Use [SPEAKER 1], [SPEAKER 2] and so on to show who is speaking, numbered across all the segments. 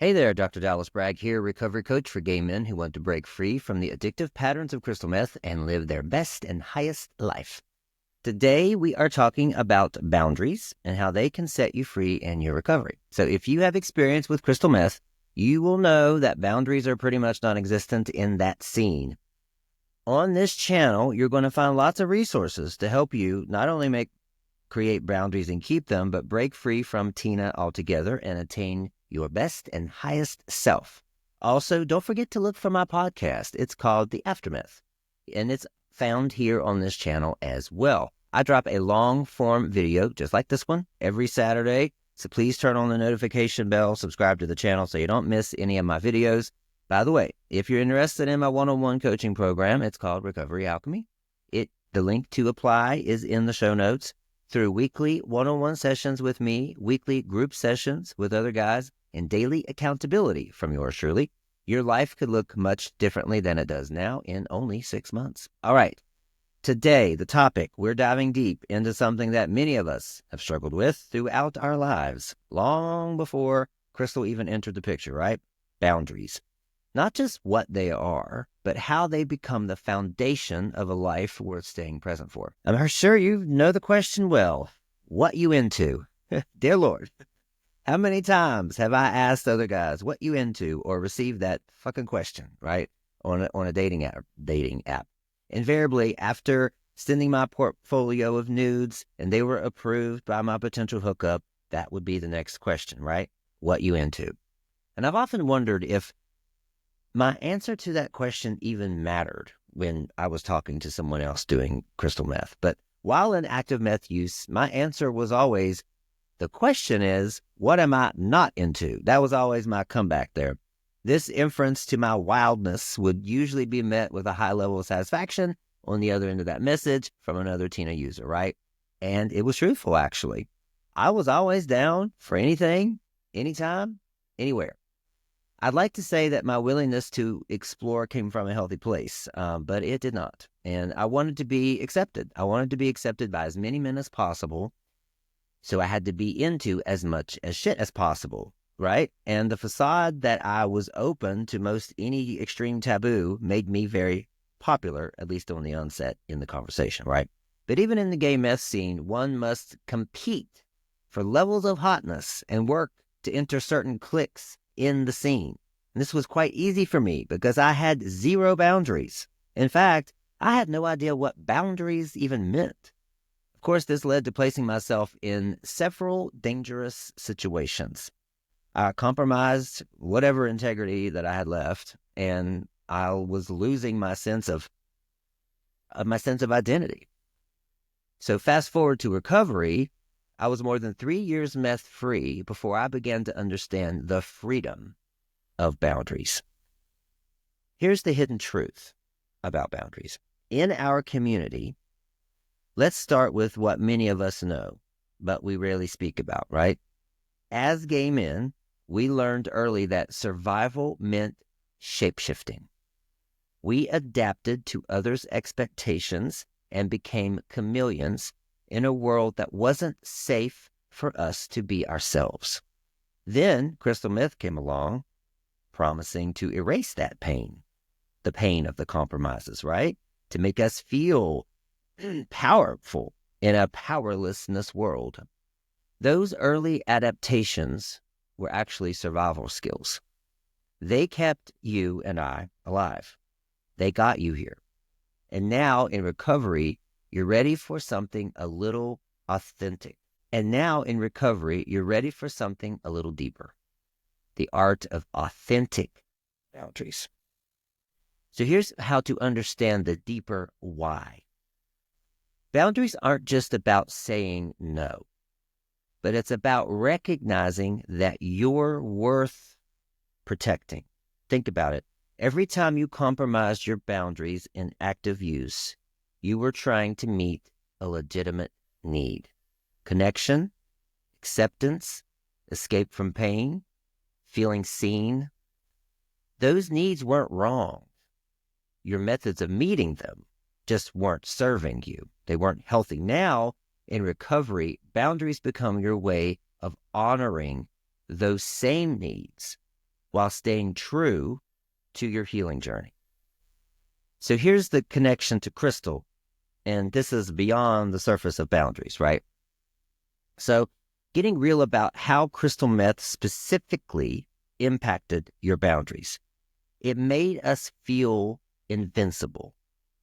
[SPEAKER 1] Hey there, Dr. Dallas Bragg here, recovery coach for gay men who want to break free from the addictive patterns of crystal meth and live their best and highest life. Today, we are talking about boundaries and how they can set you free in your recovery. So if you have experience with crystal meth, you will know that boundaries are pretty much non-existent in that scene. On this channel, you're going to find lots of resources to help you not only create boundaries and keep them, but break free from TINA altogether and attain your best and highest self. Also, don't forget to look for my podcast. It's called The Aftermath, and it's found here on this channel as well. I drop a long form video just like this one every Saturday. So please turn on the notification bell, subscribe to the channel so you don't miss any of my videos. By the way, if you're interested in my one-on-one coaching program, it's called Recovery Alchemy. The link to apply is in the show notes. Through weekly one-on-one sessions with me, weekly group sessions with other guys, and daily accountability from yours truly, your life could look much differently than it does now in only 6 months. All right. Today, the topic, we're diving deep into something that many of us have struggled with throughout our lives, long before crystal even entered the picture, right? Boundaries. Not just what they are, but how they become the foundation of a life worth staying present for. I'm sure you know the question well. What you into? Dear Lord, how many times have I asked other guys what you into or received that fucking question, right? On a dating app. Invariably, after sending my portfolio of nudes and they were approved by my potential hookup, that would be the next question, right? What you into? And I've often wondered if my answer to that question even mattered when I was talking to someone else doing crystal meth. But while in active meth use, my answer was always, the question is, what am I not into? That was always my comeback there. This inference to my wildness would usually be met with a high level of satisfaction on the other end of that message from another TINA user, right? And it was truthful, actually. I was always down for anything, anytime, anywhere. I'd like to say that my willingness to explore came from a healthy place, but it did not. And I wanted to be accepted. I wanted to be accepted by as many men as possible. So I had to be into as much as shit as possible, right? And the facade that I was open to most any extreme taboo made me very popular, at least on the onset in the conversation, right? But even in the gay meth scene, one must compete for levels of hotness and work to enter certain cliques in the scene. And this was quite easy for me because I had zero boundaries. In fact, I had no idea what boundaries even meant. Of course, this led to placing myself in several dangerous situations. I compromised whatever integrity that I had left, and I was losing my sense of identity. So fast forward to recovery, I was more than 3 years meth free before I began to understand the freedom of boundaries. Here's the hidden truth about boundaries. In our community, let's start with what many of us know, but we rarely speak about, right? As gay men, we learned early that survival meant shapeshifting. We adapted to others' expectations and became chameleons in a world that wasn't safe for us to be ourselves. Then crystal meth came along, promising to erase that pain, the pain of the compromises, right? To make us feel powerful in a powerlessness world. Those early adaptations were actually survival skills. They kept you and I alive. They got you here. And now in recovery, you're ready for something a little authentic. And now in recovery, you're ready for something a little deeper. The art of authentic boundaries. So here's how to understand the deeper why. Boundaries aren't just about saying no, but it's about recognizing that you're worth protecting. Think about it. Every time you compromise your boundaries in active use, you were trying to meet a legitimate need. Connection, acceptance, escape from pain, feeling seen. Those needs weren't wrong. Your methods of meeting them just weren't serving you. They weren't healthy. Now, in recovery, boundaries become your way of honoring those same needs while staying true to your healing journey. So here's the connection to Crystal, and this is beyond the surface of boundaries, right? So getting real about how crystal meth specifically impacted your boundaries. It made us feel invincible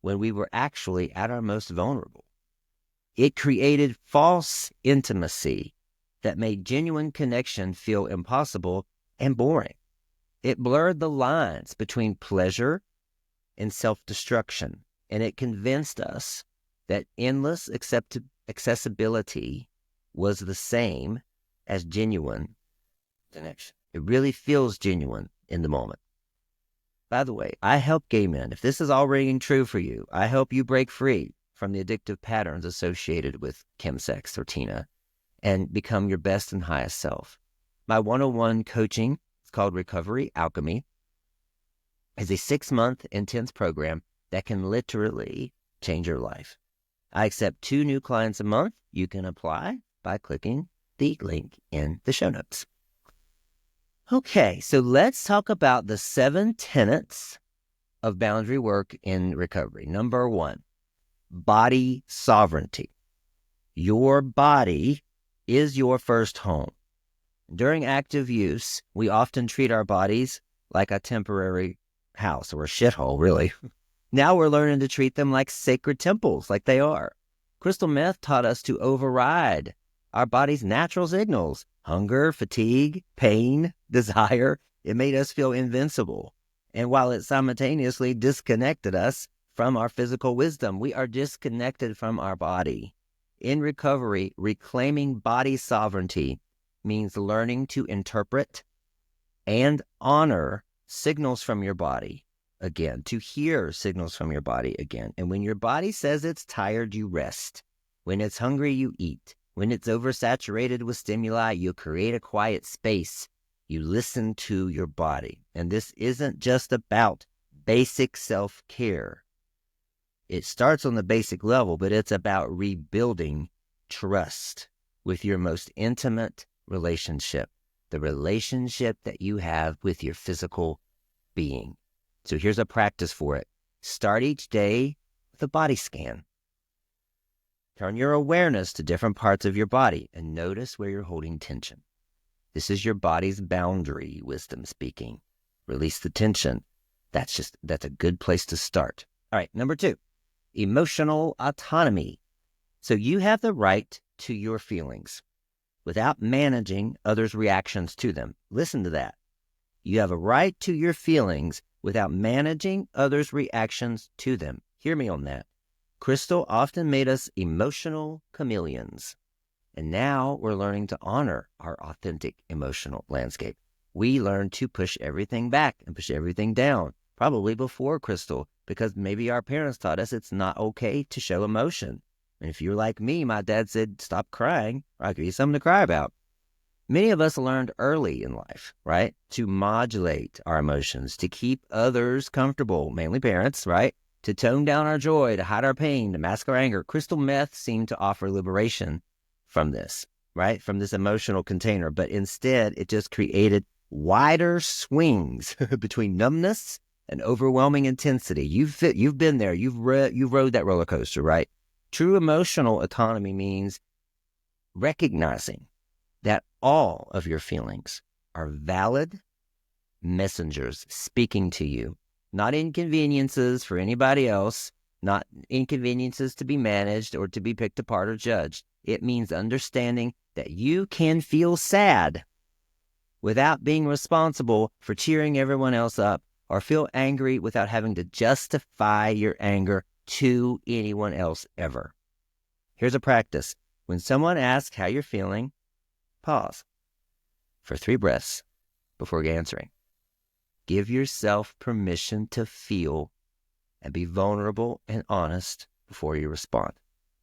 [SPEAKER 1] when we were actually at our most vulnerable. It created false intimacy that made genuine connection feel impossible and boring. It blurred the lines between pleasure and self-destruction, and it convinced us that endless accessibility was the same as genuine connection. It really feels genuine in the moment. By the way, I help gay men. If this is all ringing true for you, I help you break free from the addictive patterns associated with chemsex or Tina and become your best and highest self. My one-on-one coaching, it's called Recovery Alchemy, is a 6-month intense program that can literally change your life. I accept 2 new clients a month. You can apply by clicking the link in the show notes. Okay, so let's talk about the 7 tenets of boundary work in recovery. Number 1, body sovereignty. Your body is your first home. During active use, we often treat our bodies like a temporary house or a shithole, really. Now we're learning to treat them like sacred temples, like they are. Crystal meth taught us to override our body's natural signals: hunger, fatigue, pain, desire. It made us feel invincible. And while it simultaneously disconnected us from our physical wisdom, we are disconnected from our body. In recovery, reclaiming body sovereignty means learning to interpret and honor signals from your body again, to hear signals from your body again. And when your body says it's tired, you rest. When it's hungry, you eat. When it's oversaturated with stimuli, you create a quiet space. You listen to your body. And this isn't just about basic self-care. It starts on the basic level, but it's about rebuilding trust with your most intimate relationship, the relationship that you have with your physical being. So here's a practice for it. Start each day with a body scan. Turn your awareness to different parts of your body and notice where you're holding tension. This is your body's boundary wisdom speaking. Release the tension. That's a good place to start. All right, number 2, emotional autonomy. So you have the right to your feelings without managing others' reactions to them. Listen to that. You have a right to your feelings without managing others' reactions to them. Hear me on that. Crystal often made us emotional chameleons, and now we're learning to honor our authentic emotional landscape. We learn to push everything back and push everything down, probably before Crystal, because maybe our parents taught us it's not okay to show emotion. And if you're like me, my dad said, stop crying, or I'll give you something to cry about. Many of us learned early in life, right, to modulate our emotions, to keep others comfortable, mainly parents, right, to tone down our joy, to hide our pain, to mask our anger. Crystal meth seemed to offer liberation from this, right, from this emotional container. But instead, it just created wider swings between numbness and overwhelming intensity. You've been there. You've rode that roller coaster, right? True emotional autonomy means recognizing that all of your feelings are valid messengers speaking to you, not inconveniences for anybody else, not inconveniences to be managed or to be picked apart or judged. It means understanding that you can feel sad without being responsible for cheering everyone else up, or feel angry without having to justify your anger to anyone else ever. Here's a practice. When someone asks how you're feeling, pause for 3 breaths before answering. Give yourself permission to feel and be vulnerable and honest before you respond.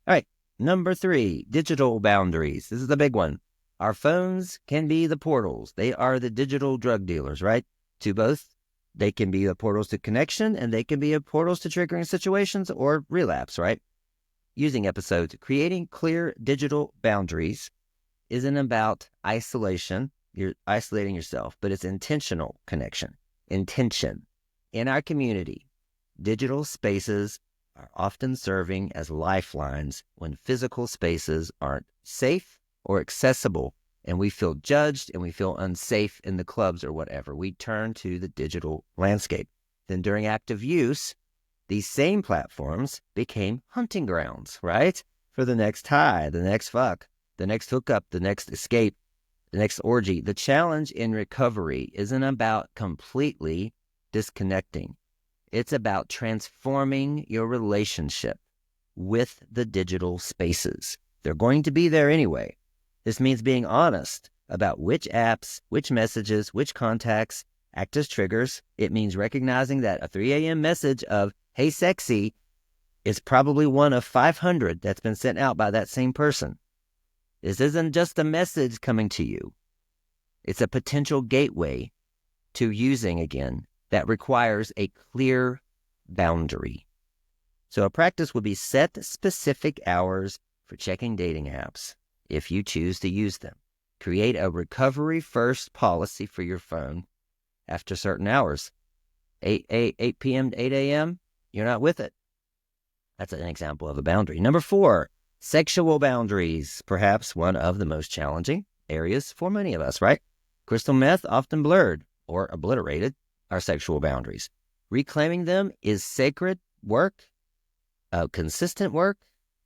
[SPEAKER 1] All right, number 3, digital boundaries. This is the big one. Our phones can be the portals. They are the digital drug dealers, right? To both. They can be the portals to connection, and they can be the portals to triggering situations or relapse, right? Using episodes. Creating clear digital boundaries isn't about isolation You're isolating yourself, but it's intentional connection. Intention. In our community, digital spaces are often serving as lifelines when physical spaces aren't safe or accessible, and we feel judged and we feel unsafe in the clubs or whatever. We turn to the digital landscape. Then during active use, these same platforms became hunting grounds, right? For the next high, the next fuck, the next hookup, the next escape, the next orgy. The challenge in recovery isn't about completely disconnecting. It's about transforming your relationship with the digital spaces. They're going to be there anyway. This means being honest about which apps, which messages, which contacts act as triggers. It means recognizing that a 3 a.m. message of, hey, sexy, is probably one of 500 that's been sent out by that same person. This isn't just a message coming to you. It's a potential gateway to using again that requires a clear boundary. So a practice would be set specific hours for checking dating apps if you choose to use them. Create a recovery-first policy for your phone after certain hours. 8 p.m. to 8 a.m., you're not with it. That's an example of a boundary. Number 4, sexual boundaries. Perhaps one of the most challenging areas for many of us, right? Crystal meth often blurred or obliterated our sexual boundaries. Reclaiming them is sacred work, consistent work,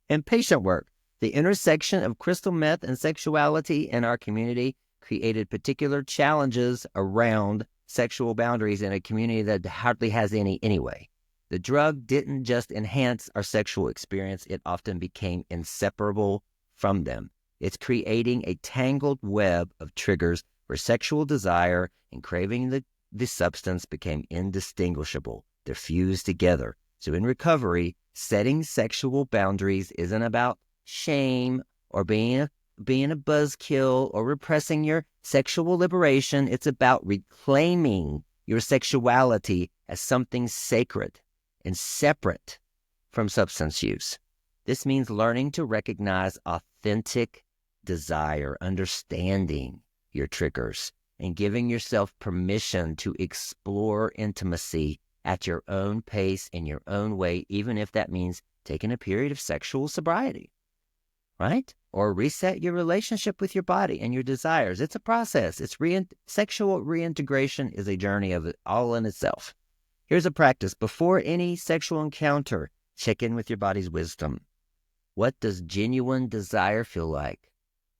[SPEAKER 1] and patient work. The intersection of crystal meth and sexuality in our community created particular challenges around sexual boundaries in a community that hardly has any anyway. The drug didn't just enhance our sexual experience, it often became inseparable from them. It's creating a tangled web of triggers where sexual desire and craving the substance became indistinguishable. They're fused together. So in recovery, setting sexual boundaries isn't about shame or being a buzzkill or repressing your sexual liberation. It's about reclaiming your sexuality as something sacred and separate from substance use. This means learning to recognize authentic desire, understanding your triggers, and giving yourself permission to explore intimacy at your own pace, in your own way, even if that means taking a period of sexual sobriety, right? Or reset your relationship with your body and your desires. It's a process. Sexual reintegration is a journey of it all in itself. Here's a practice. Before any sexual encounter, check in with your body's wisdom. What does genuine desire feel like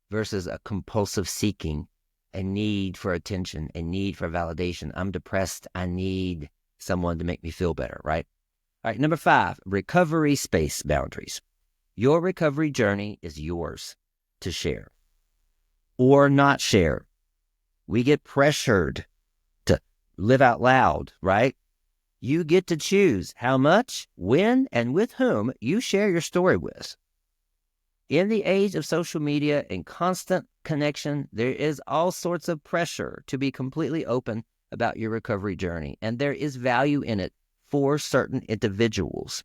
[SPEAKER 1] versus a compulsive seeking, a need for attention, a need for validation? I'm depressed. I need someone to make me feel better, right? All right, number 5, recovery space boundaries. Your recovery journey is yours to share or not share. We get pressured to live out loud, right? You get to choose how much, when, and with whom you share your story with. In the age of social media and constant connection, there is all sorts of pressure to be completely open about your recovery journey, and there is value in it for certain individuals.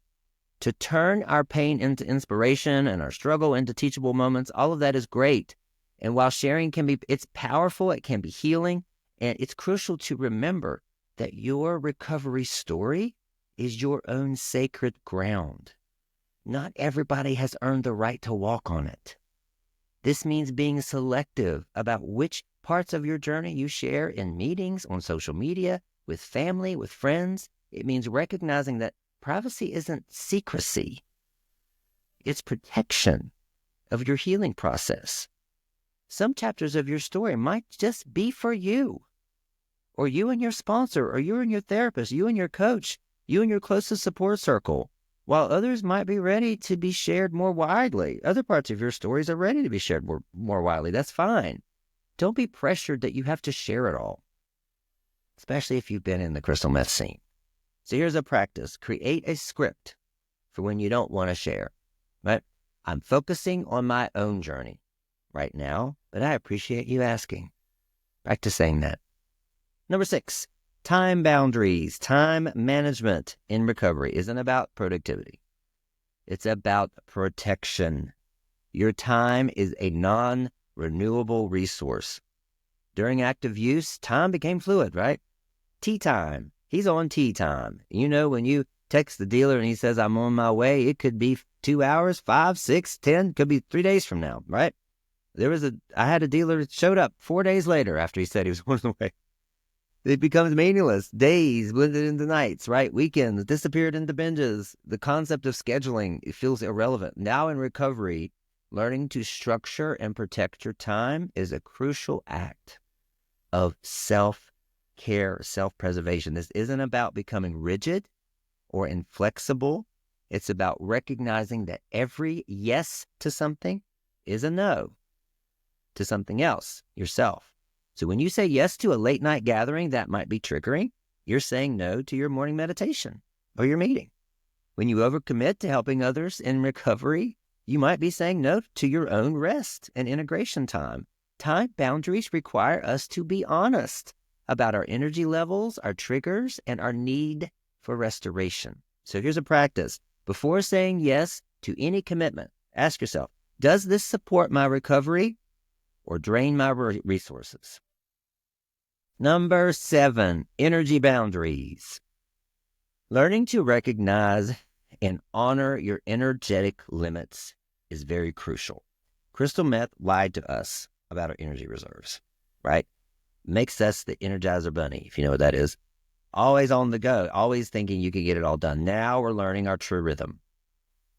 [SPEAKER 1] To turn our pain into inspiration and our struggle into teachable moments, all of that is great. And while sharing it's powerful, it can be healing, and it's crucial to remember that your recovery story is your own sacred ground. Not everybody has earned the right to walk on it. This means being selective about which parts of your journey you share in meetings, on social media, with family, with friends. It means recognizing that privacy isn't secrecy. It's protection of your healing process. Some chapters of your story might just be for you, or you and your sponsor, or you and your therapist, you and your coach, you and your closest support circle, while others might be ready to be shared more widely. Other parts of your stories are ready to be shared more widely. That's fine. Don't be pressured that you have to share it all, especially if you've been in the crystal meth scene. So here's a practice. Create a script for when you don't want to share. Right? I'm focusing on my own journey right now, but I appreciate you asking. Practice saying that. Number 6, time boundaries. Time management in recovery isn't about productivity. It's about protection. Your time is a non-renewable resource. During active use, time became fluid, right? Tea time. He's on tea time. You know, when you text the dealer and he says, I'm on my way, it could be 2 hours, 5, 6, 10, could be 3 days from now, right? I had a dealer that showed up 4 days later after he said he was on the way. It becomes meaningless. Days blended into nights, right? Weekends disappeared into binges. The concept of scheduling, it feels irrelevant. Now in recovery, learning to structure and protect your time is a crucial act of self-care, self-preservation. This isn't about becoming rigid or inflexible. It's about recognizing that every yes to something is a no to something else, yourself. So when you say yes to a late night gathering that might be triggering, you're saying no to your morning meditation or your meeting. When you overcommit to helping others in recovery, you might be saying no to your own rest and integration time. Time boundaries require us to be honest about our energy levels, our triggers, and our need for restoration. So here's a practice. Before saying yes to any commitment, ask yourself, does this support my recovery or drain my resources? Number 7, energy boundaries. Learning to recognize and honor your energetic limits is very crucial. Crystal meth lied to us about our energy reserves, right? Makes us the Energizer Bunny, if you know what that is. Always on the go, always thinking you can get it all done. Now we're learning our true rhythm,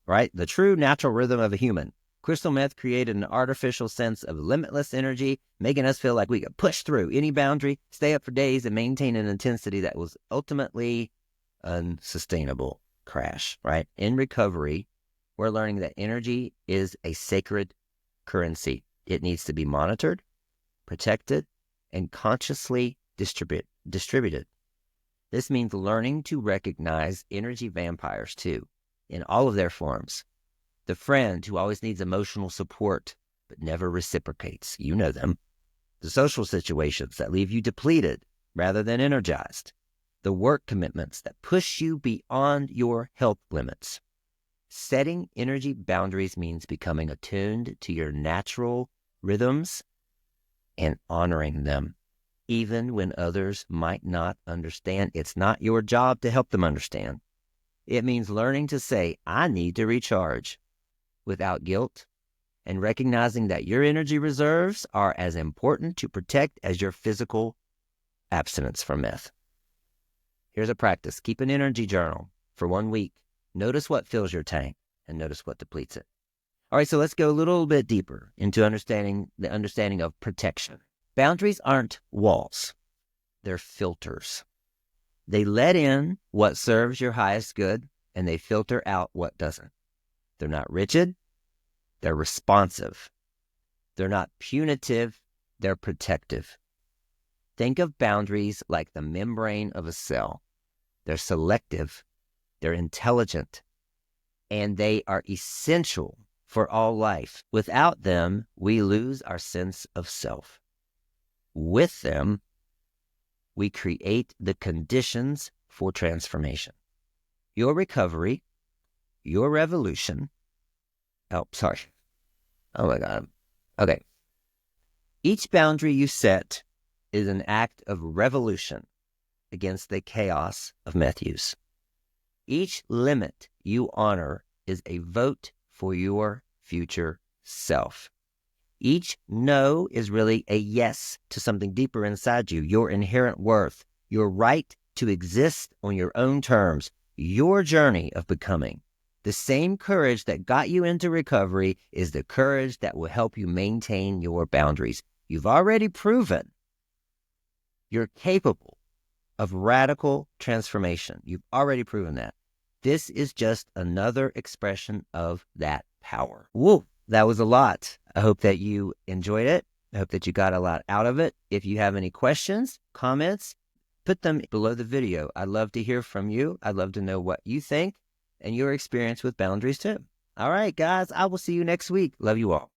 [SPEAKER 1] right? The true natural rhythm of a human. Crystal meth created an artificial sense of limitless energy, making us feel like we could push through any boundary, stay up for days, and maintain an intensity that was ultimately unsustainable. Crash, right? In recovery, we're learning that energy is a sacred currency. It needs to be monitored, protected, and consciously distributed. This means learning to recognize energy vampires too, in all of their forms. The friend who always needs emotional support but never reciprocates. You know them. The social situations that leave you depleted rather than energized. The work commitments that push you beyond your health limits. Setting energy boundaries means becoming attuned to your natural rhythms and honoring them, even when others might not understand. It's not your job to help them understand. It means learning to say, I need to recharge, without guilt, and recognizing that your energy reserves are as important to protect as your physical abstinence from meth. Here's a practice. Keep an energy journal for 1 week. Notice what fills your tank and notice what depletes it. All right, so let's go a little bit deeper into the understanding of protection. Boundaries aren't walls. They're filters. They let in what serves your highest good, and they filter out what doesn't. They're not rigid. They're responsive. They're not punitive. They're protective. Think of boundaries like the membrane of a cell. They're selective. They're intelligent. And they are essential for all life. Without them, we lose our sense of self. With them, we create the conditions for transformation. Your recovery, your revolution. Oh, sorry. Oh my God. Okay. Each boundary you set is an act of revolution against the chaos of meth use. Each limit you honor is a vote for your future self. Each no is really a yes to something deeper inside you, your inherent worth, your right to exist on your own terms, your journey of becoming. The same courage that got you into recovery is the courage that will help you maintain your boundaries. You've already proven you're capable of radical transformation. You've already proven that. This is just another expression of that power. Woo, that was a lot. I hope that you enjoyed it. I hope that you got a lot out of it. If you have any questions, comments, put them below the video. I'd love to hear from you. I'd love to know what you think and your experience with boundaries too. All right, guys, I will see you next week. Love you all.